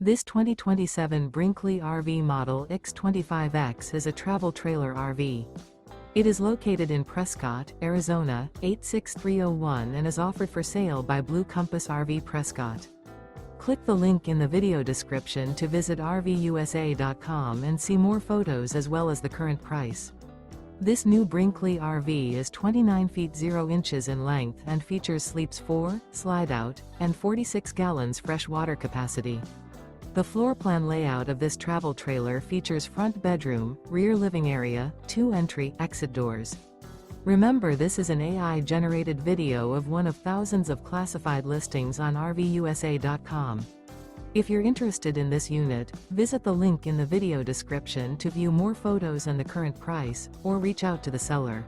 This 2027 Brinkley RV Model Ix 25X is a travel trailer RV. It is located in Prescott, Arizona, 86301 and is offered for sale by Blue Compass RV Prescott. Click the link in the video description to visit RVUSA.com and see more photos as well as the current price. This new Brinkley RV is 29 feet 0 inches in length and features sleeps 4, Slideout, and 46 gallons fresh water capacity. The floor plan layout of this travel trailer features front bedroom, rear living area, 2 entry/exit doors. Remember, this is an AI-generated video of one of thousands of classified listings on RVUSA.com. If you're interested in this unit, visit the link in the video description to view more photos and the current price, or reach out to the seller.